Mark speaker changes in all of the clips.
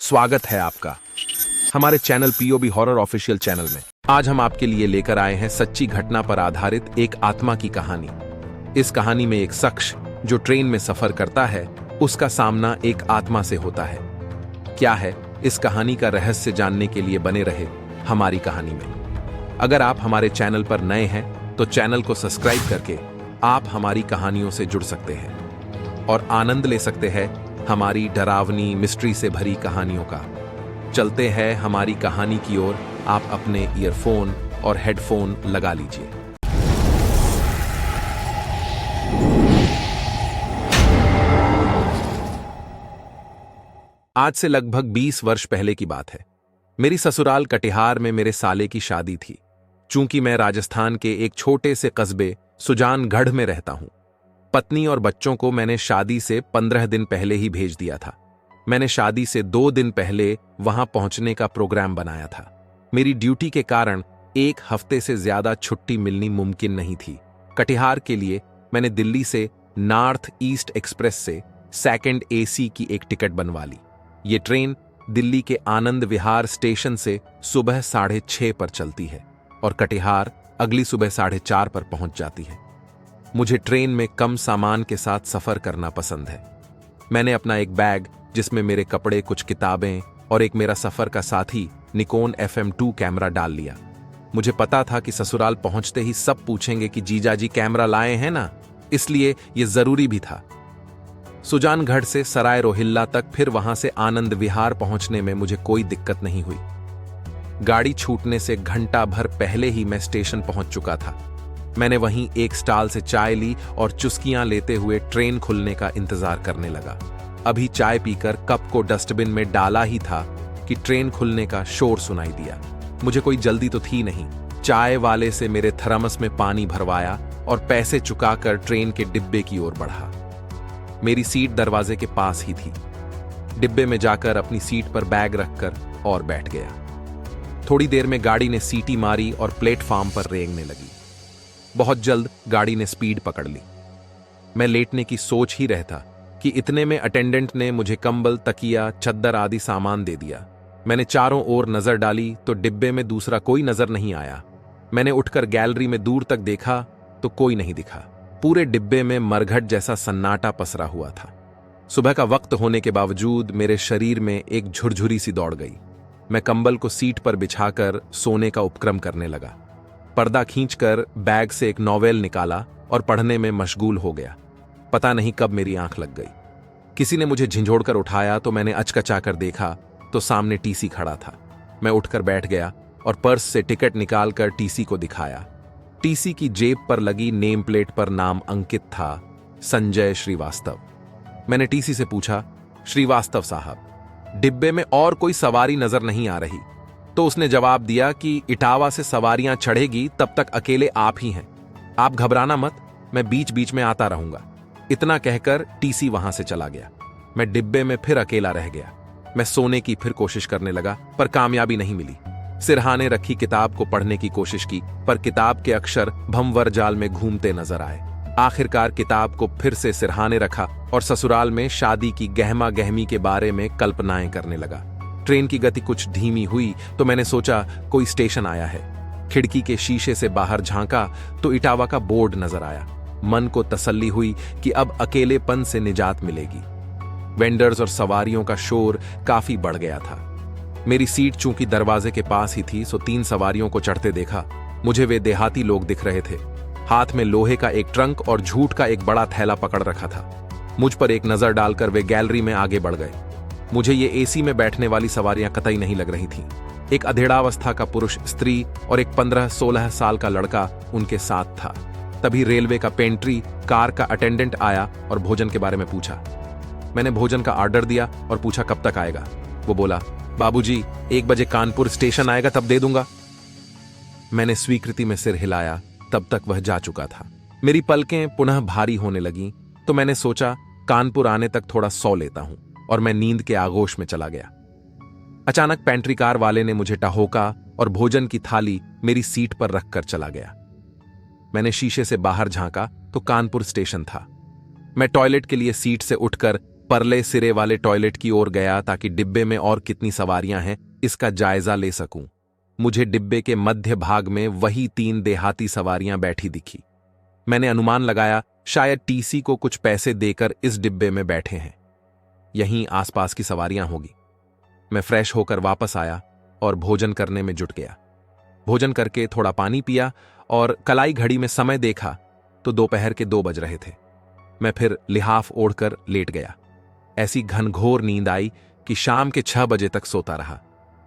Speaker 1: स्वागत है आपका हमारे channel POB horror official channel में। आज हम आपके लिए लेकर आए हैं सच्ची घटना पर आधारित एक आत्मा की कहानी। इस कहानी में एक शख्स जो ट्रेन में सफर करता है, उसका सामना एक आत्मा से होता है। क्या है इस कहानी का रहस्य जानने के लिए बने रहे हमारी कहानी में। अगर आप हमारे चैनल पर नए हैं तो चैनल को सब्सक्राइब करके आप हमारी कहानियों से जुड़ सकते हैं और आनंद ले सकते हैं हमारी डरावनी मिस्ट्री से भरी कहानियों का। चलते हैं हमारी कहानी की ओर। आप अपने ईयरफोन और हेडफोन लगा लीजिए। आज से लगभग 20 वर्ष पहले की बात है। मेरी ससुराल कटिहार में मेरे साले की शादी थी। चूंकि मैं राजस्थान के एक छोटे से कस्बे सुजानगढ़ में रहता हूं, पत्नी और बच्चों को मैंने शादी से 15 दिन पहले ही भेज दिया था। मैंने शादी से 2 दिन पहले वहां पहुंचने का प्रोग्राम बनाया था। मेरी ड्यूटी के कारण 1 हफ्ते से ज्यादा छुट्टी मिलनी मुमकिन नहीं थी। कटिहार के लिए मैंने दिल्ली से नॉर्थ ईस्ट एक्सप्रेस से सेकंड एसी की एक टिकट बनवा ली। ये ट्रेन दिल्ली के आनंद विहार स्टेशन से सुबह 6:30 पर चलती है और कटिहार अगली सुबह 4:30 पर पहुंच जाती है। मुझे ट्रेन में कम सामान के साथ सफर करना पसंद है। मैंने अपना एक बैग जिसमें मेरे कपड़े, कुछ किताबें और एक मेरा सफर का साथी निकोन FM2 कैमरा डाल लिया। मुझे पता था कि ससुराल पहुंचते ही सब पूछेंगे कि जीजा जी कैमरा लाए हैं ना, इसलिए यह जरूरी भी था। सुजानगढ़ से सराय रोहिल्ला तक, फिर वहां से आनंद विहार पहुंचने में मुझे कोई दिक्कत नहीं हुई। गाड़ी छूटने से घंटा भर पहले ही मैं स्टेशन पहुंच चुका था। मैंने वहीं एक स्टॉल से चाय ली और चुस्कियां लेते हुए ट्रेन खुलने का इंतजार करने लगा। अभी चाय पीकर कप को डस्टबिन में डाला ही था कि ट्रेन खुलने का शोर सुनाई दिया। मुझे कोई जल्दी तो थी नहीं। चाय वाले से मेरे थर्मस में पानी भरवाया और पैसे चुकाकर ट्रेन के डिब्बे की ओर बढ़ा। मेरी सीट दरवाजे के पास ही थी। डिब्बे में जाकर अपनी सीट पर बैग रखकर और बैठ गया। थोड़ी देर में गाड़ी ने सीटी मारी और प्लेटफॉर्म पर रेंगने लगी। बहुत जल्द गाड़ी ने स्पीड पकड़ ली। मैं लेटने की सोच ही रहता कि इतने में अटेंडेंट ने मुझे कंबल, तकिया, चद्दर आदि सामान दे दिया। मैंने चारों ओर नजर डाली तो डिब्बे में दूसरा कोई नजर नहीं आया। मैंने उठकर गैलरी में दूर तक देखा तो कोई नहीं दिखा। पूरे डिब्बे में मरघट जैसा सन्नाटा पसरा हुआ था। सुबह का वक्त होने के बावजूद मेरे शरीर में एक झुरझुरी सी दौड़ गई। मैं कंबल को सीट पर बिछाकर सोने का उपक्रम करने लगा। पर्दा खींचकर बैग से एक नॉवेल निकाला और पढ़ने में मशगूल हो गया। पता नहीं कब मेरी आंख लग गई। किसी ने मुझे झिंझोड़कर उठाया तो मैंने अचकचाकर देखा तो सामने टीसी खड़ा था। मैं उठकर बैठ गया और पर्स से टिकट निकालकर टीसी को दिखाया। टीसी की जेब पर लगी नेम प्लेट पर नाम अंकित था, संजय श्रीवास्तव। मैंने टीसी से पूछा, श्रीवास्तव साहब, डिब्बे में और कोई सवारी नजर नहीं आ रही? तो उसने जवाब दिया कि इटावा से सवारियां चढ़ेगी तब तक अकेले आप ही हैं। आप घबराना मत, मैं बीच बीच में आता रहूंगा। इतना कहकर टीसी वहां से चला गया। मैं डिब्बे में फिर अकेला रह गया। मैं सोने की फिर कोशिश करने लगा पर कामयाबी नहीं मिली। सिरहाने रखी किताब को पढ़ने की कोशिश की पर किताब के अक्षर भंवर जाल में घूमते नजर आए। आखिरकार किताब को फिर से सिरहाने रखा और ससुराल में शादी की गहमा गहमी के बारे में कल्पनाएं करने लगा। ट्रेन की गति कुछ धीमी हुई तो मैंने सोचा कोई स्टेशन आया है। खिड़की के शीशे से बाहर झांका तो इटावा का बोर्ड नजर आया। मन को तसल्ली हुई कि अब अकेलेपन से निजात मिलेगी। वेंडर्स और सवारियों का शोर काफी बढ़ गया था। मेरी सीट चूंकि दरवाजे के पास ही थी सो 3 सवारियों को चढ़ते देखा। मुझे वे देहाती लोग दिख रहे थे। हाथ में लोहे का एक ट्रंक और झूठ का एक बड़ा थैला पकड़ रखा था। मुझ पर एक नजर डालकर वे गैलरी में आगे बढ़ गए। मुझे ये एसी में बैठने वाली सवारियां कतई नहीं लग रही थीं। एक अधेड़ावस्था का पुरुष, स्त्री और एक 15-16 साल का लड़का उनके साथ था। तभी रेलवे का पेंट्री कार का अटेंडेंट आया और भोजन के बारे में पूछा। मैंने भोजन का ऑर्डर दिया और पूछा कब तक आएगा। वो बोला, बाबूजी 1 बजे कानपुर स्टेशन आएगा तब दे दूंगा। मैंने स्वीकृति में सिर हिलाया। तब तक वह जा चुका था। मेरी पलकें पुनः भारी होने लगीं तो मैंने सोचा कानपुर आने तक थोड़ा सो लेता हूं और मैं नींद के आगोश में चला गया। अचानक पेंट्री कार वाले ने मुझे टहोका और भोजन की थाली मेरी सीट पर रखकर चला गया। मैंने शीशे से बाहर झांका तो कानपुर स्टेशन था। मैं टॉयलेट के लिए सीट से उठकर परले सिरे वाले टॉयलेट की ओर गया ताकि डिब्बे में और कितनी सवारियां हैं इसका जायजा ले सकूं। मुझे डिब्बे के मध्य भाग में वही 3 देहाती सवारियां बैठी दिखी। मैंने अनुमान लगाया शायद टीसी को कुछ पैसे देकर इस डिब्बे में बैठे हैं। यहीं आसपास की सवारियां होगी। मैं फ्रेश होकर वापस आया और भोजन करने में जुट गया। भोजन करके थोड़ा पानी पिया और कलाई घड़ी में समय देखा तो दोपहर के 2 बज रहे थे। मैं फिर लिहाफ ओढ़कर लेट गया। ऐसी घनघोर नींद आई कि शाम के 6 बजे तक सोता रहा।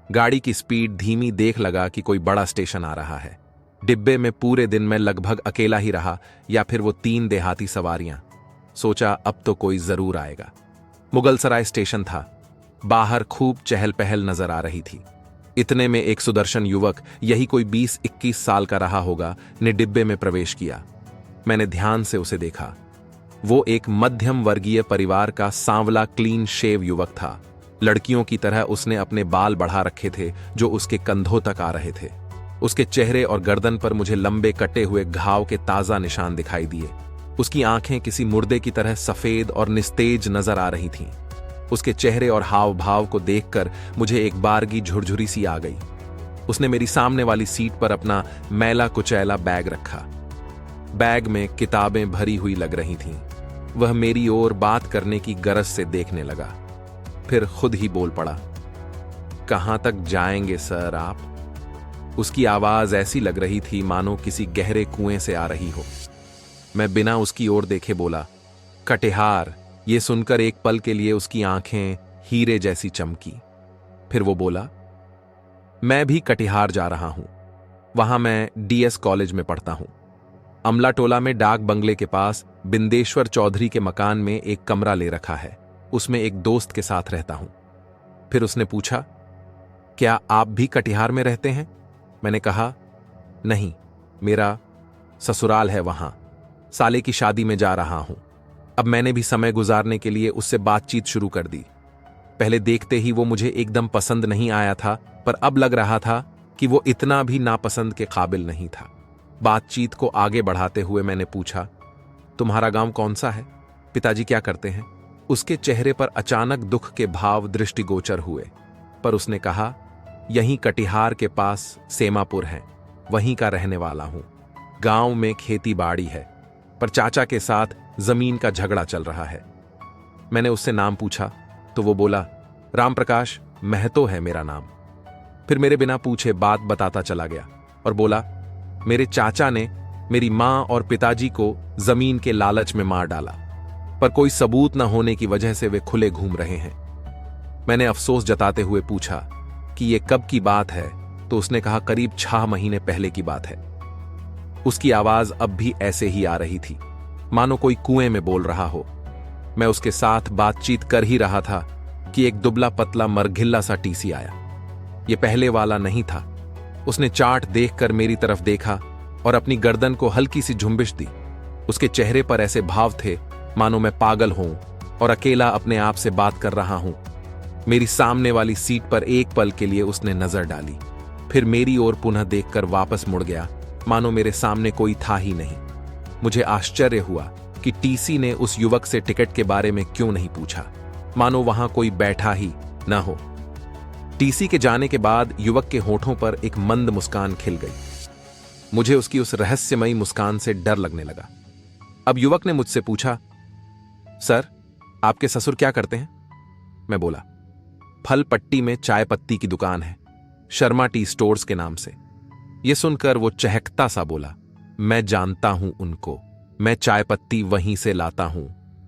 Speaker 1: गाड़ी की स्पीड धीमी देख लगा कि कोई बड़ा स्टेशन आ रहा है। डिब्बे में पूरे दिन मैं लगभग अकेला ही रहा या फिर वो 3 देहाती सवारियां। सोचा अब तो कोई जरूर आएगा। मुगलसराय स्टेशन था। बाहर खूब चहल पहल नजर आ रही थी। इतने में एक सुदर्शन युवक, यही कोई 20-21 साल का रहा होगा, ने डिब्बे में प्रवेश किया। मैंने ध्यान से उसे देखा। वो एक मध्यम वर्गीय परिवार का सांवला क्लीन शेव युवक था। लड़कियों की तरह उसने अपने बाल बढ़ा रखे थे जो उसके कंधों तक आ रहे थे। उसके चेहरे और गर्दन पर मुझे लंबे कटे हुए घाव के ताजा निशान दिखाई दिए। उसकी आंखें किसी मुर्दे की तरह सफेद और निस्तेज नजर आ रही थीं। उसके चेहरे और हाव भाव को देखकर मुझे एक बारगी झुरझुरी सी आ गई। उसने मेरी सामने वाली सीट पर अपना मैला कुचैला बैग रखा। बैग में किताबें भरी हुई लग रही थीं। वह मेरी ओर बात करने की गरज से देखने लगा, फिर खुद ही बोल पड़ा, कहां तक जाएंगे सर आप? उसकी आवाज ऐसी लग रही थी मानो किसी गहरे कुएं से आ रही हो। मैं बिना उसकी ओर देखे बोला, कटिहार। ये सुनकर एक पल के लिए उसकी आंखें हीरे जैसी चमकी। फिर वो बोला, मैं भी कटिहार जा रहा हूं। वहां मैं डीएस कॉलेज में पढ़ता हूं। अमला टोला में डाक बंगले के पास बिंदेश्वर चौधरी के मकान में एक कमरा ले रखा है। उसमें एक दोस्त के साथ रहता हूं। फिर उसने पूछा, क्या आप भी कटिहार में रहते हैं? मैंने कहा, नहीं, मेरा ससुराल है वहां। साले की शादी में जा रहा हूं। अब मैंने भी समय गुजारने के लिए उससे बातचीत शुरू कर दी। पहले देखते ही वो मुझे एकदम पसंद नहीं आया था, पर अब लग रहा था कि वो इतना भी नापसंद के काबिल नहीं था। बातचीत को आगे बढ़ाते हुए मैंने पूछा, तुम्हारा गांव कौन सा है? पिताजी क्या करते हैं? उसके चेहरे पर अचानक दुख के भाव दृष्टिगोचर हुए, पर उसने कहा, यहीं कटिहार के पास सेमापुर है, वहीं का रहने वाला हूं। गांव में खेती बाड़ी है, पर चाचा के साथ जमीन का झगड़ा चल रहा है। मैंने उससे नाम पूछा तो वो बोला, राम प्रकाश महतो है मेरा नाम। फिर मेरे बिना पूछे बात बताता चला गया और बोला, मेरे चाचा ने मेरी मां और पिताजी को जमीन के लालच में मार डाला, पर कोई सबूत न होने की वजह से वे खुले घूम रहे हैं। मैंने अफसोस जताते हुए पूछा कि यह कब की बात है, तो उसने कहा, करीब 6 महीने पहले की बात है। उसकी आवाज अब भी ऐसे ही आ रही थी, मानो कोई कुएं में बोल रहा हो। मैं उसके साथ बातचीत कर ही रहा था कि एक दुबला पतला मरघिल्ला सा टीसी आया। यह पहले वाला नहीं था। उसने चार्ट देखकर मेरी तरफ देखा और अपनी गर्दन को हल्की सी झुंबिश दी। उसके चेहरे पर ऐसे भाव थे मानो मैं पागल हूं और अकेला अपने आप से बात कर रहा हूं। मेरी सामने वाली सीट पर एक पल के लिए उसने नजर डाली, फिर मेरी ओर पुनः देखकर वापस मुड़ गया, मानो मेरे सामने कोई था ही नहीं। मुझे आश्चर्य हुआ कि टीसी ने उस युवक से टिकट के बारे में क्यों नहीं पूछा, मानो वहां कोई बैठा ही न हो। टीसी के जाने के बाद युवक के होठों पर एक मंद मुस्कान खिल गई। मुझे उसकी उस रहस्यमयी मुस्कान से डर लगने लगा। अब युवक ने मुझसे पूछा, सर, आपके ससुर क्या करते हैं? मैं बोला, फल पट्टी में चाय पत्ती की दुकान है, शर्मा टी स्टोर्स के नाम से। यह सुनकर वो चहकता सा बोला, मैं जानता हूं उनको, मैं चाय पत्ती वहीं से लाता हूं।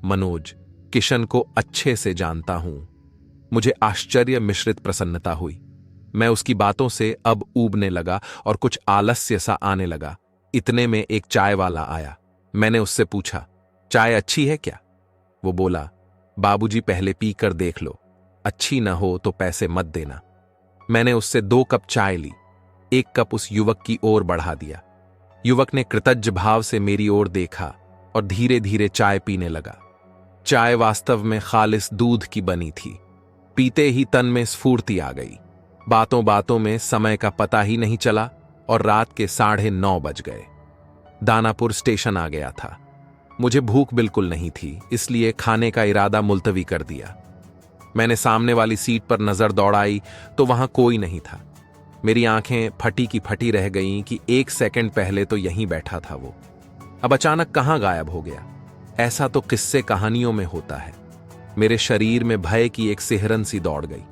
Speaker 1: मनोज, किशन को अच्छे से जानता हूं। मुझे आश्चर्य मिश्रित प्रसन्नता हुई। मैं उसकी बातों से अब ऊबने लगा और कुछ आलस्य सा आने लगा। इतने में एक चाय वाला आया। मैंने उससे पूछा, चाय अच्छी है क्या? वो बोला, बाबूजी पहले पी कर देख लो, अच्छी ना हो तो पैसे मत देना। मैंने उससे 2 कप चाय ली। 1 कप उस युवक की ओर बढ़ा दिया। युवक ने कृतज्ञ भाव से मेरी ओर देखा और धीरे धीरे चाय पीने लगा। चाय वास्तव में खालिस दूध की बनी थी। पीते ही तन में स्फूर्ति आ गई। बातों बातों में समय का पता ही नहीं चला और रात के 9:30 बज गए। दानापुर स्टेशन आ गया था। मुझे भूख बिल्कुल नहीं थी, इसलिए खाने का इरादा मुलतवी कर दिया। मैंने सामने वाली सीट पर नजर दौड़ाई तो वहां कोई नहीं था। मेरी आंखें फटी की फटी रह गईं कि 1 सेकंड पहले तो यहीं बैठा था वो, अब अचानक कहां गायब हो गया। ऐसा तो किस्से कहानियों में होता है। मेरे शरीर में भय की एक सिहरन सी दौड़ गई।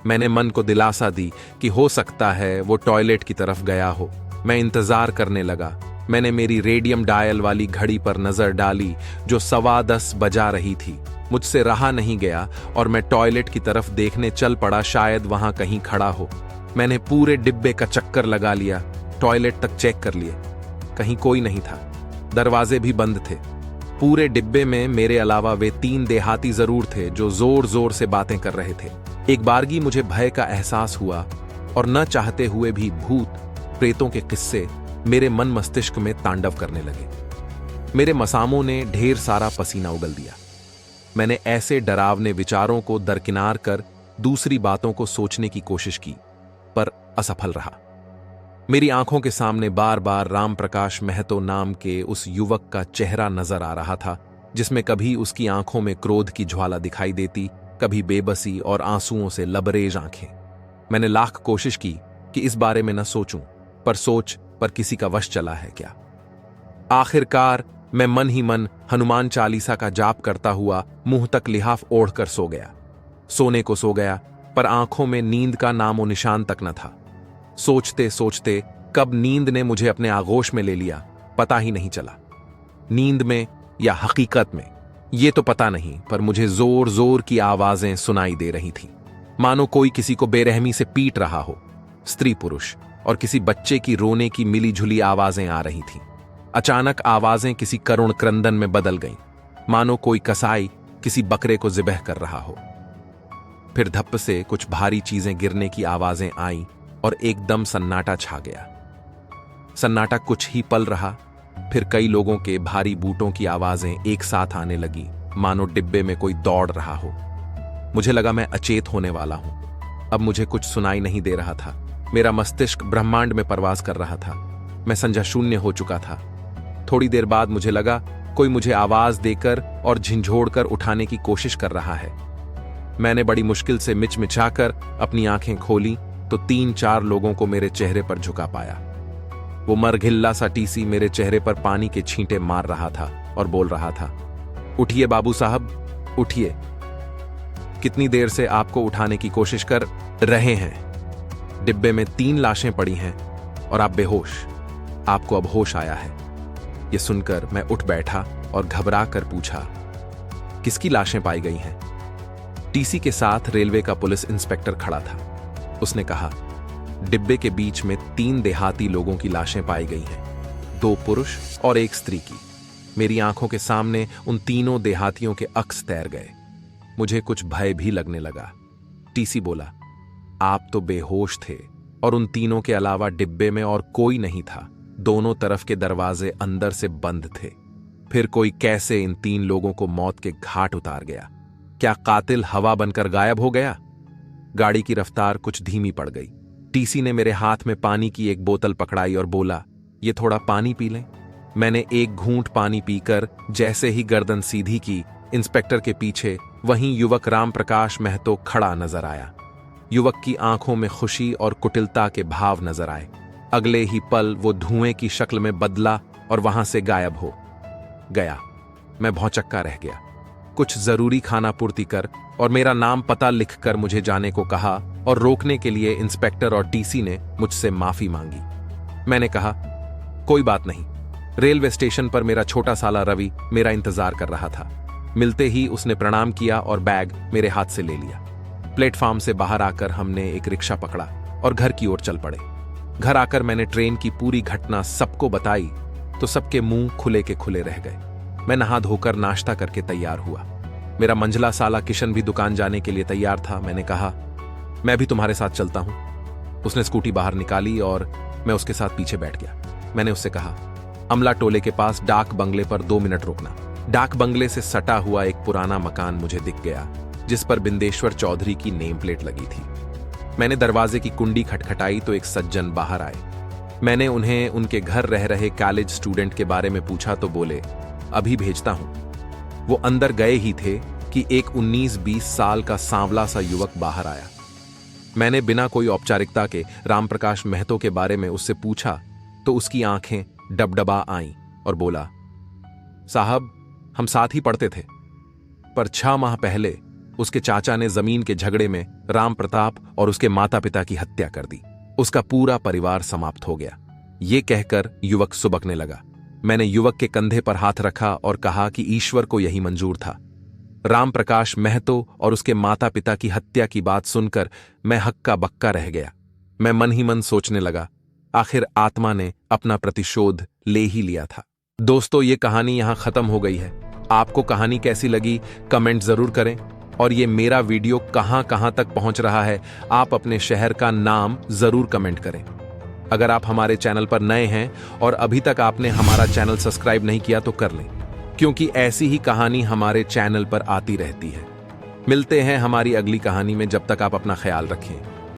Speaker 1: मैंने मन को दिलासा दी कि हो सकता है वो टॉयलेट की तरफ गया हो। मैं इंतजार करने लगा। मैंने मेरी रेडियम डायल वाली घड़ी पर नजर डाली जो 10:15 बजा रही थी। मुझसे रहा नहीं गया और मैं टॉयलेट की तरफ देखने चल पड़ा, शायद वहां कहीं खड़ा हो। मैंने पूरे डिब्बे का चक्कर लगा लिया, टॉयलेट तक चेक कर लिए, कहीं कोई नहीं था। दरवाजे भी बंद थे। पूरे डिब्बे में मेरे अलावा वे 3 देहाती जरूर थे जो जोर जोर से बातें कर रहे थे। एक बारगी मुझे भय का एहसास हुआ और न चाहते हुए भी भूत प्रेतों के किस्से मेरे मन मस्तिष्क में तांडव करने लगे। मेरे मसामों ने ढेर सारा पसीना उगल दिया। मैंने ऐसे डरावने विचारों को दरकिनार कर दूसरी बातों को सोचने की कोशिश की, पर असफल रहा। मेरी आंखों के सामने बार बार राम प्रकाश महतो नाम के उस युवक का चेहरा नजर आ रहा था, जिसमें कभी उसकी आंखों में क्रोध की ज्वाला दिखाई देती, कभी बेबसी और आंसुओं से लबरेज आंखें। मैंने लाख कोशिश की कि इस बारे में न सोचूं, पर सोच पर किसी का वश चला है क्या। आखिरकार मैं मन ही मन हनुमान चालीसा का जाप करता हुआ मुंह तक लिहाफ ओढ़कर सो गया। सोने को सो गया, पर आंखों में नींद का नामो निशान तक न था। सोचते सोचते कब नींद ने मुझे अपने आगोश में ले लिया, पता ही नहीं चला। नींद में या हकीकत में ये तो पता नहीं, पर मुझे जोर जोर की आवाजें सुनाई दे रही थीं, मानो कोई किसी को बेरहमी से पीट रहा हो। स्त्री पुरुष और किसी बच्चे की रोने की मिली जुली आवाजें आ रही थीं। अचानक आवाजें किसी करुण क्रंदन में बदल गईं, मानो कोई कसाई किसी बकरे को ज़िबह कर रहा हो। फिर धप्प से कुछ भारी चीजें गिरने की आवाजें आईं और एकदम सन्नाटा छा गया। सन्नाटा कुछ ही पल रहा, फिर कई लोगों के भारी बूटों की आवाजें एक साथ आने लगी, मानो डिब्बे में कोई दौड़ रहा हो। मुझे लगा मैं अचेत होने वाला हूं। अब मुझे कुछ सुनाई नहीं दे रहा था। मेरा मस्तिष्क ब्रह्मांड में परवास कर रहा था। मैं संजा शून्य हो चुका था। थोड़ी देर बाद मुझे लगा कोई मुझे आवाज देकर और झिंझोड़कर उठाने की कोशिश कर रहा है। मैंने बड़ी मुश्किल से मिचमिचाकर अपनी आंखें खोली तो 3-4 लोगों को मेरे चेहरे पर झुका पाया। वो मरघिल्ला सा टीसी मेरे चेहरे पर पानी के छींटे मार रहा था और बोल रहा था, उठिए बाबू साहब, उठिए। कितनी देर से आपको उठाने की कोशिश कर रहे हैं। डिब्बे में 3 लाशें पड़ी हैं और आप बेहोश। आपको अब होश आया है। ये सुनकर मैं उठ बैठा और घबरा कर पूछा, किसकी लाशें पाई गई हैं? टीसी के साथ रेलवे का पुलिस इंस्पेक्टर खड़ा था। उसने कहा, डिब्बे के बीच में 3 देहाती लोगों की लाशें पाई गई हैं, 2 पुरुष और 1 स्त्री की। मेरी आंखों के सामने उन तीनों देहातियों के अक्स तैर गए। मुझे कुछ भय भी लगने लगा। टीसी बोला, आप तो बेहोश थे और उन तीनों के अलावा डिब्बे में और कोई नहीं था। दोनों तरफ के दरवाजे अंदर से बंद थे। फिर कोई कैसे इन 3 लोगों को मौत के घाट उतार गया? क्या कातिल हवा बनकर गायब हो गया? गाड़ी की रफ्तार कुछ धीमी पड़ गई। टीसी ने मेरे हाथ में पानी की एक बोतल पकड़ाई और बोला, ये थोड़ा पानी पी लें। मैंने एक घूंट पानी पीकर जैसे ही गर्दन सीधी की, इंस्पेक्टर के पीछे वहीं युवक राम प्रकाश महतो खड़ा नजर आया। युवक की आंखों में खुशी और कुटिलता के भाव नजर आए। अगले ही पल वो धुएं की शक्ल में बदला और वहां से गायब हो गया। मैं भौंचक्का रह गया। कुछ जरूरी खाना पूर्ति कर और मेरा नाम पता लिखकर मुझे जाने को कहा और रोकने के लिए इंस्पेक्टर और टीसी ने मुझसे माफी मांगी। मैंने कहा, कोई बात नहीं। रेलवे स्टेशन पर मेरा छोटा साला रवि मेरा इंतजार कर रहा था। मिलते ही उसने प्रणाम किया और बैग मेरे हाथ से ले लिया। प्लेटफॉर्म से बाहर आकर हमने एक रिक्शा पकड़ा और घर की ओर चल पड़े। घर आकर मैंने ट्रेन की पूरी घटना सबको बताई तो सबके मुंह खुले के खुले रह गए। मैं नहा धोकर नाश्ता करके तैयार हुआ। मेरा मंझला साला किशन भी दुकान जाने के लिए तैयार था। मैंने कहा, मैं भी तुम्हारे साथ चलता हूं। उसने स्कूटी बाहर निकाली और मैं उसके साथ पीछे बैठ गया। मैंने उससे कहा, अमला टोले के पास डाक बंगले पर 2 मिनट रोकना। डाक बंगले से सटा हुआ एक पुराना मकान मुझे दिख गया, जिस पर बिंदेश्वर चौधरी की नेम प्लेट लगी थी। मैंने दरवाजे की कुंडी खटखटाई तो एक सज्जन बाहर आए। मैंने उन्हें उनके घर रह रहे कॉलेज स्टूडेंट के बारे में पूछा तो बोले, अभी भेजता हूं। वो अंदर गए ही थे कि एक 19-20 साल का सांवला सा युवक बाहर आया। मैंने बिना कोई औपचारिकता के रामप्रकाश महतो के बारे में उससे पूछा तो उसकी आंखें डबडबा आईं और बोला, साहब, हम साथ ही पढ़ते थे, पर 6 माह पहले उसके चाचा ने जमीन के झगड़े में राम प्रताप और उसके माता पिता की हत्या कर दी। उसका पूरा परिवार समाप्त हो गया। ये कहकर युवक सुबकने लगा। मैंने युवक के कंधे पर हाथ रखा और कहा कि ईश्वर को यही मंजूर था। राम प्रकाश महतो और उसके माता पिता की हत्या की बात सुनकर मैं हक्का बक्का रह गया। मैं मन ही मन सोचने लगा, आखिर आत्मा ने अपना प्रतिशोध ले ही लिया था। दोस्तों, ये कहानी यहां खत्म हो गई है। आपको कहानी कैसी लगी कमेंट जरूर करें, और ये मेरा वीडियो कहां कहां तक पहुंच रहा है आप अपने शहर का नाम जरूर कमेंट करें। अगर आप हमारे चैनल पर नए हैं और अभी तक आपने हमारा चैनल सब्सक्राइब नहीं किया तो कर लें, क्योंकि ऐसी ही कहानी हमारे चैनल पर आती रहती है। मिलते हैं हमारी अगली कहानी में, जब तक आप अपना ख्याल रखें।